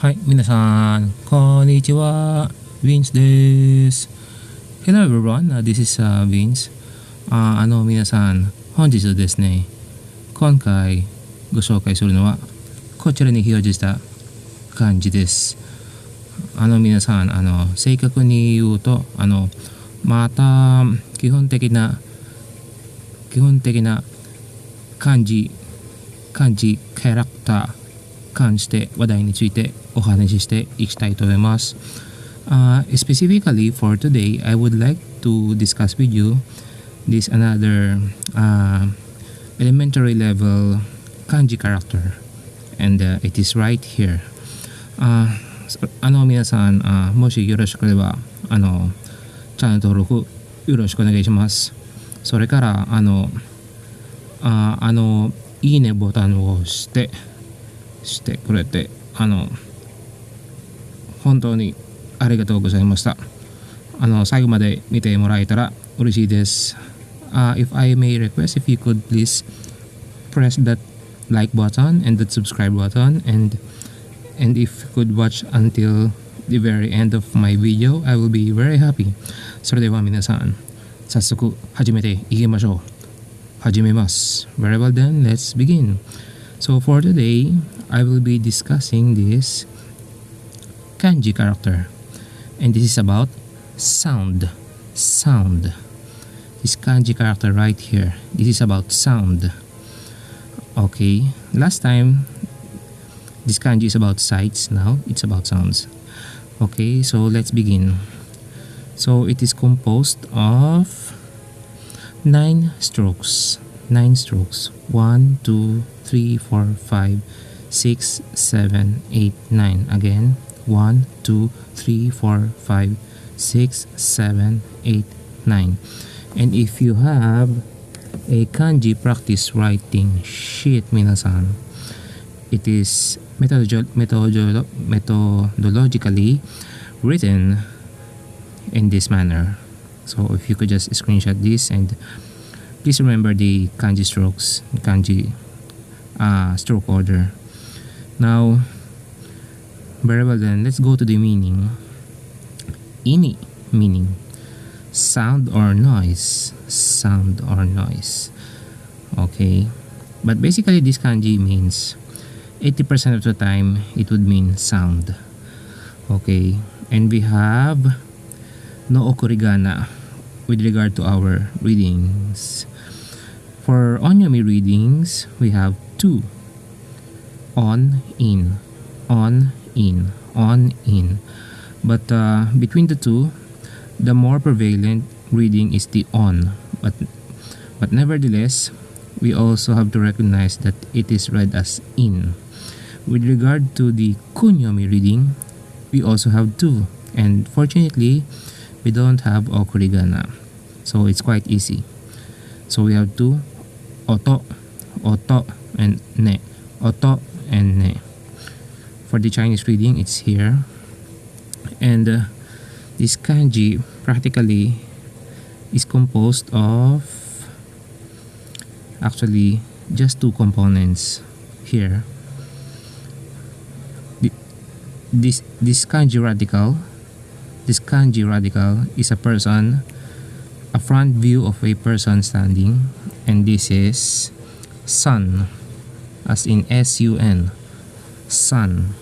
はい、皆さん、こんにちは。Vince です。Hello everyone, this is Vince. 皆さん、本日はですね、今回ご紹介するのは、こちらに表示した漢字です。皆さん、正確に言うと、また、基本的な漢字、キャラクター、関して話題についてお話ししていきたいと思います。Specifically for today, I would like to discuss with you this another elementary level kanji character, and it is right here. 皆さん、もしよろしければチャンネル登録よろしくお願いします。それからいいねボタンを押してくれて本当にありがとうございました。最後まで見てもらえたら嬉しいです。If I may request, if you could please press that like button and that subscribe button, and if you could watch until the very end of my video, I will be very happy. それでは皆さん、早速始めていきましょう。始めます。Very well then, let's begin. So for today, I will be discussing this kanji character, and this is about sound. This kanji character right here, this is about sound. Okay, last time this kanji is about sights, now it's about sounds. Okay, so let's begin. So it is composed of 9 strokes. 1, 2, 3, 4, 5, 6, 7, 8, 9. Again, 1, 2, 3, 4, 5, 6, 7, 8, 9. And if you have a kanji practice writing sheet, minasan, it is methodologically written in this manner. So if you could just screenshot this, and please remember the kanji strokes, kanji stroke order. Now, very well then, let's go to the meaning. Ini meaning, sound or noise. Okay, but basically this kanji means 80% of the time it would mean sound. Okay, and we have no okurigana with regard to our readings. For onyomi readings, we have 2. On, in. But between the two, the more prevalent reading is the on. But nevertheless, we also have to recognize that it is read as in. With regard to the kunyomi reading, we also have 2. And fortunately, we don't have okurigana. So it's quite easy. So we have 2, oto, and ne. Oto and ne. For the Chinese reading, it's here. And this kanji practically is composed of actually just 2 components here. This kanji radical is a person, a front view of a person standing, and this is sun, as in sun, sun.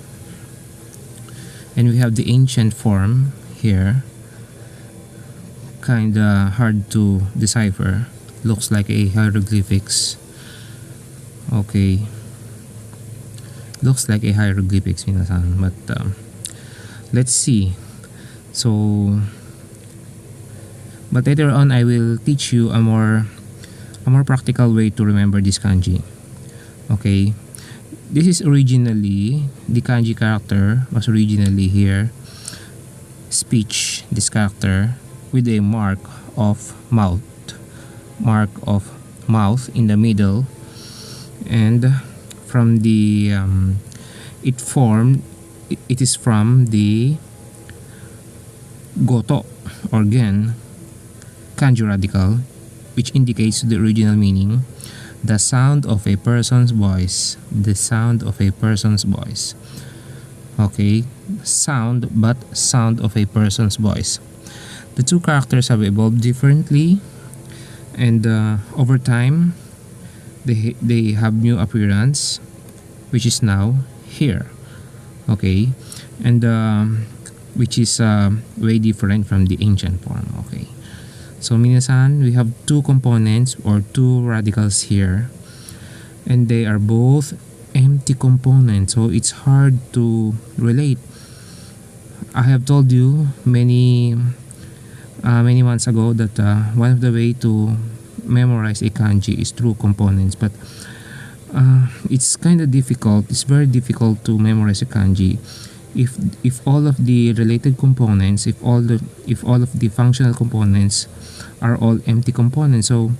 And we have the ancient form here, kinda hard to decipher, looks like a hieroglyphics. Okay, looks like a hieroglyphics, minasan, but let's see. So, but later on I will teach you a more practical way to remember this kanji. Okay, this is originally, the kanji character was originally here, speech, this character with a mark of mouth in the middle, and from the it is from the goto or gen kanji radical, which indicates the original meaning, the sound of a person's voice. Okay, sound, but sound of a person's voice. The two characters have evolved differently, and over time, they have new appearance, which is now here. Okay, and which is way different from the ancient form. Okay, so minasan, we have two components or two radicals here, and they are both empty components, so it's hard to relate. I have told you many months ago that one of the way to memorize a kanji is through components, but it's kind of difficult. It's very difficult to memorize a kanji if all of the related components, if all of the functional components are all empty components. So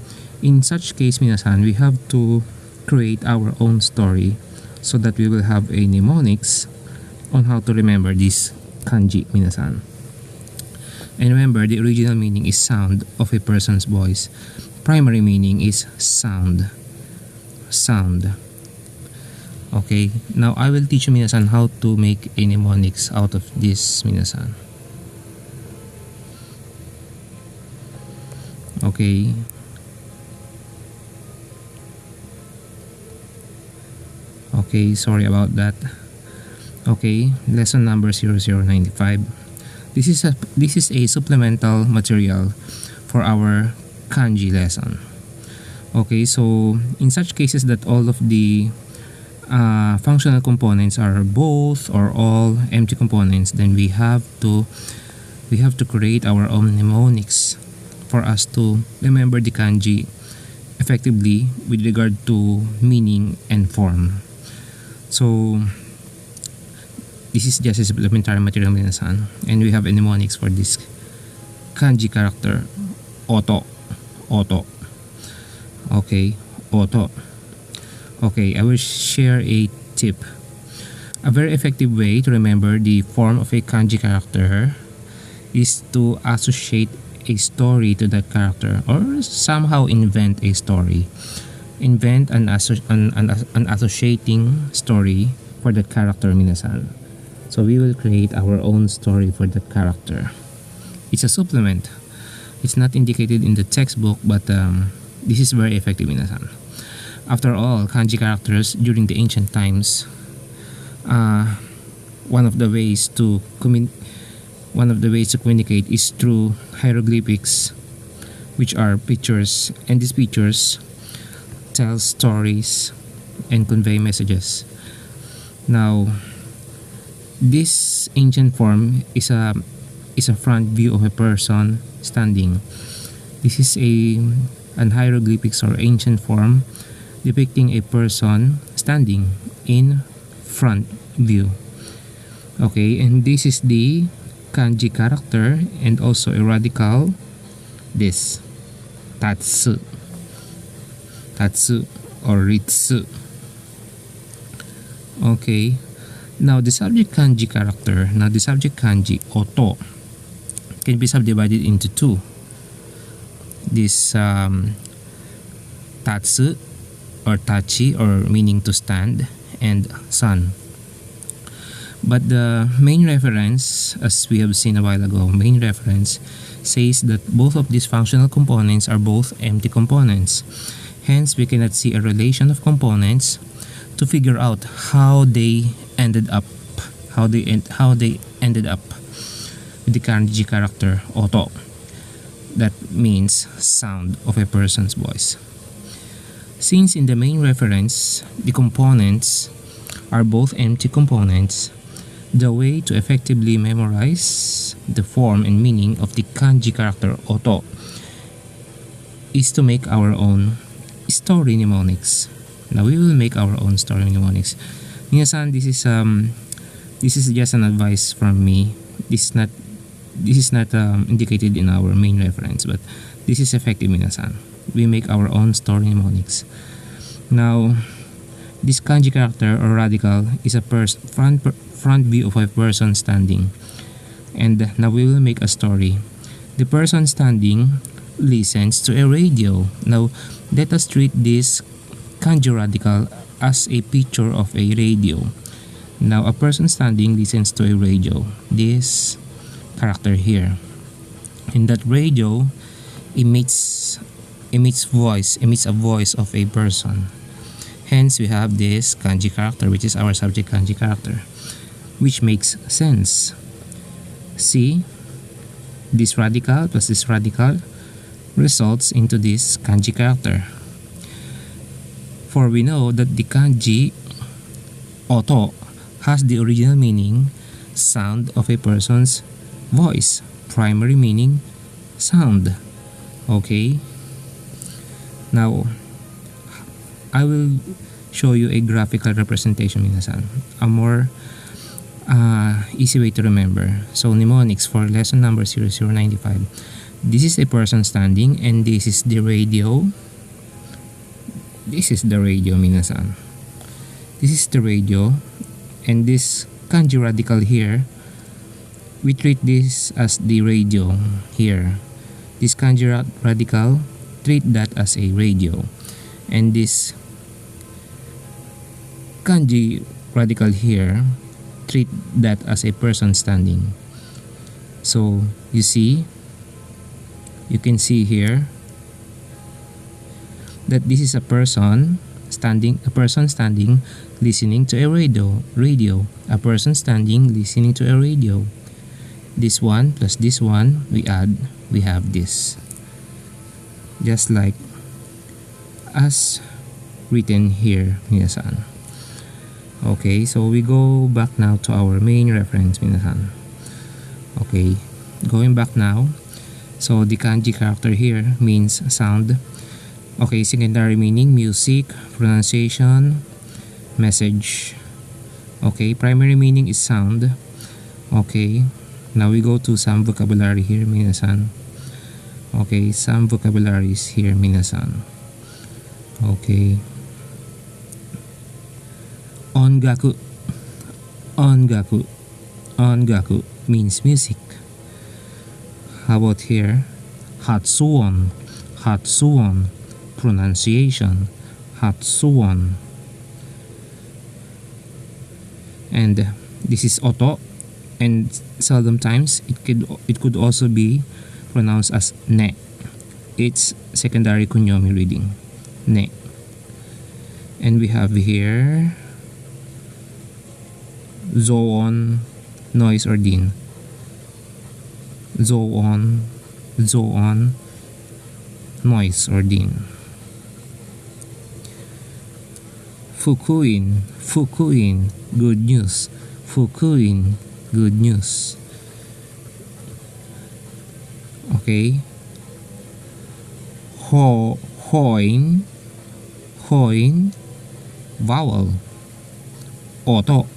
in such case, minasan, we have to create our own story so that we will have a mnemonics on how to remember this kanji, minasan. And remember, the original meaning is sound of a person's voice. Primary meaning is sound. Sound. Okay, now I will teach you, minasan, how to make a mnemonics out of this, minasan. Okay. Okay, sorry about that. Okay, lesson number 0095. This is a supplemental material for our kanji lesson. Okay, so in such cases that all of the functional components are both or all empty components, then we have to create our own mnemonics for us to remember the kanji effectively with regard to meaning and form. So this is just a supplementary material, minasan, and we have a mnemonics for this kanji character, oto. Okay, oto. Okay, I will share a tip. A very effective way to remember the form of a kanji character is to associate a story to that character, or somehow invent a story. Invent an associating story for that character, minasan. So we will create our own story for that character. It's a supplement. It's not indicated in the textbook, but this is very effective, minasan. After all, kanji characters during the ancient times, one of the ways to communicate is through hieroglyphics, which are pictures, and these pictures tell stories and convey messages. Now, this ancient form is a front view of a person standing. This is an hieroglyphics or ancient form depicting a person standing in front view. Okay, and this is the kanji character, and also a radical, this tatsu or ritsu. Okay, now the subject kanji character, the subject kanji oto can be subdivided into two. This tatsu or tachi, or meaning to stand, and san. But the main reference, as we have seen a while ago, main reference says that both of these functional components are both empty components. Hence, we cannot see a relation of components to figure out how they ended up with the kanji character oto. That means sound of a person's voice. Since in the main reference, the components are both empty components, the way to effectively memorize the form and meaning of the kanji character oto is to make our own story mnemonics. Now we will make our own story mnemonics. Minasan, this is just an advice from me. This is not indicated in our main reference, but this is effective, minasan. We make our own story mnemonics. Now, this kanji character or radical is a front view of a person standing. And now we will make a story. The person standing listens to a radio. Now, let us treat this kanji radical as a picture of a radio. Now, a person standing listens to a radio. This character here. And that radio emits a voice of a person. Hence, we have this kanji character, which is our subject kanji character, which makes sense. See, this radical plus this radical results into this kanji character. For we know that the kanji oto has the original meaning sound of a person's voice, primary meaning sound. Okay, now I will show you a graphical representation, minasan, a more easy way to remember. So mnemonics for lesson number 0095. This is a person standing and this is the radio. This is the radio, minasan. This is the radio, and this kanji radical here, we treat this as the radio here. This kanji radical, treat that as a radio, and this kanji radical here, treat that as a person standing. So you see, you can see here that this is a person standing listening to a radio, a person standing listening to a radio. This one plus this one, we add, we have this, just like as written here, minasan. Okay, so we go back now to our main reference, minasan. Okay, going back now. So the kanji character here means sound. Okay, secondary meaning music, pronunciation, message. Okay, primary meaning is sound. Okay, now we go to some vocabulary here, minasan. Okay, some vocabularies here, minasan. Okay, ongaku. Ongaku means music. How about here? Hatsuon. Pronunciation. Hatsuon. And this is oto, and seldom times it could also be pronounced as ne. It's secondary kunyomi reading, ne. And we have here zoon, noise or din. Zoon, noise or din. Fukuin, good news. Fukuin, good news. Okay. Hoin, vowel. Oto.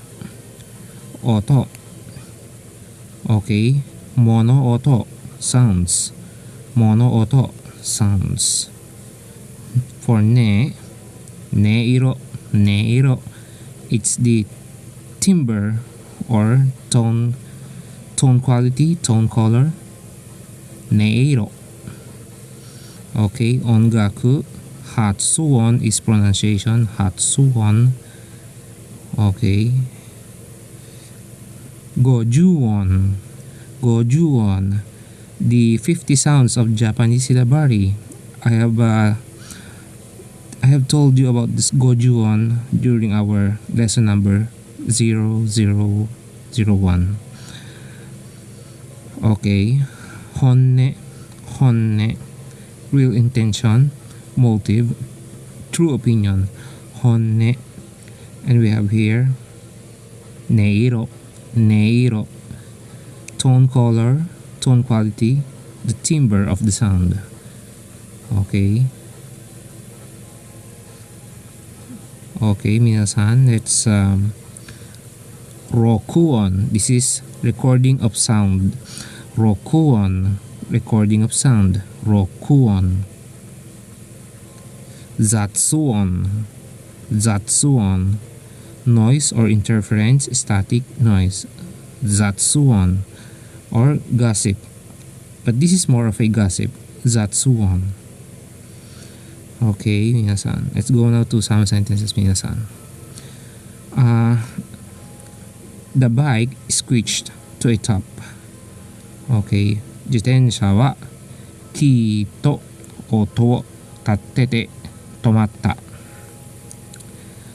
Okay. Mono oto, sounds. For neiro, it's the timbre or tone quality, tone color. Neiro. Okay, ongaku. Hatsuon is pronunciation, hatsuon. Okay. Gojuon, the 50 sounds of Japanese syllabary. I have told you about this gojuon during our lesson number 0001. Okay, honne, real intention, motive, true opinion, honne. And we have here neiro, tone color, tone quality, the timbre of the sound. Okay, minasan, let's rokuon. This is recording of sound. Rokuon, recording of sound. Rokuon. Zatsuon, noise or interference, static noise. Zatsuon, or gossip, but this is more of a gossip. Zatsuon. Okay, minasan, let's go now to some sentences, minasan. The bike screeched to a top. Okay. 自転車はキーと音を立てて止まった。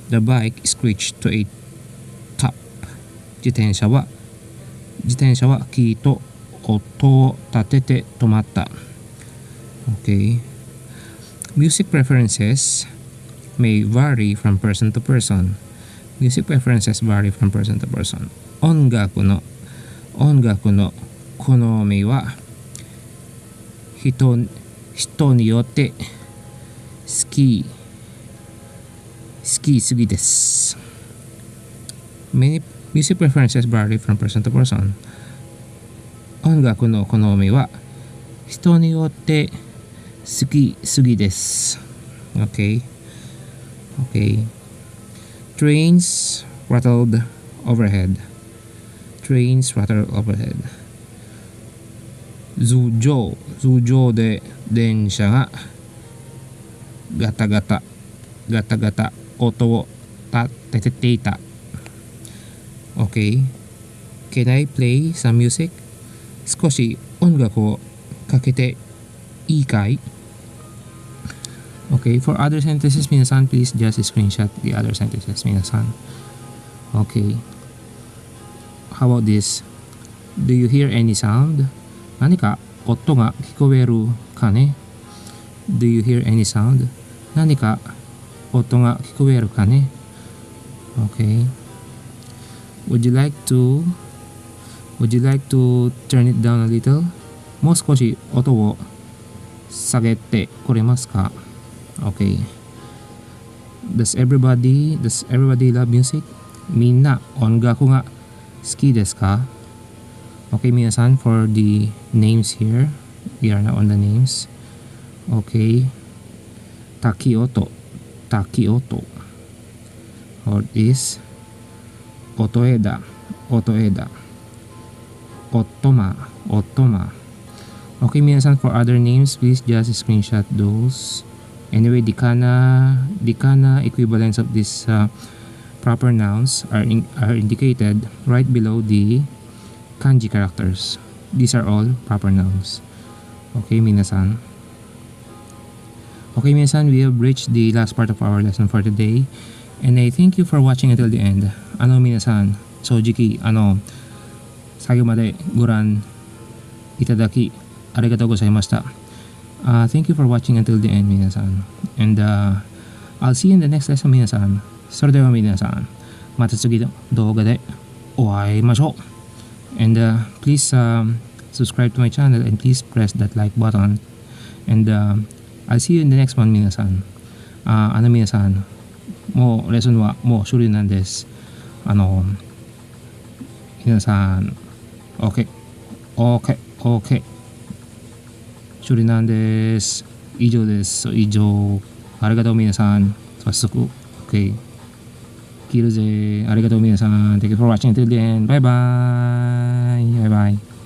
The bike screeched to a top. 自転車はキーと音を立てて止まった。Okay. Music preferences may vary from person to person. Music preferences vary from person to person. 音楽の好みは人によって好きすぎです。Many music preferences vary from person to person. 音楽の好みは人によって好きすぎです。Okay. Trains rattled overhead. 頭上で電車がガタガタ音を立てていた。Okay. Can I play some music? 少し音楽をかけていいかい？ Okay, for other sentences, 皆さん please just screenshot the other sentences, 皆さん。Okay. How about this? Do you hear any sound? 何か音が聞こえるかね？ Do you hear any sound? 何か音が聞こえるかね？ Okay. Would you like to turn it down a little? もう少し音を下げてくれますか？ Okay. Does everybody love music? みんな音楽が好きですか？ Okay, 皆さん for the names here. We are now on the names. Okay. 滝音 or is 音枝 Ottoma. Okay, 皆さん for other names, please just screenshot those. Anyway, the kana equivalents of these proper nouns are indicated right below the kanji characters. These are all proper nouns. Okay, 皆さん. Okay, 皆さん, we have reached the last part of our lesson for today. And I thank you for watching until the end. 皆さん、正直、最後までご覧いただきありがとうございました。Thank you for watching until the end, 皆さん。And I'll see you in the next lesson, 皆さん。それでは皆さん、また次の動画でお会いしましょう。And please subscribe to my channel and please press that like button. And I'll see you in the next one, 皆さん。皆さん、もうレッスンはもう終了なんです。皆さん、OK。終了なんです。以上です。以上。ありがとう皆さん。早速。OK。切るぜ。ありがとう皆さん。Thank you for watching until the end. Bye bye. Bye bye.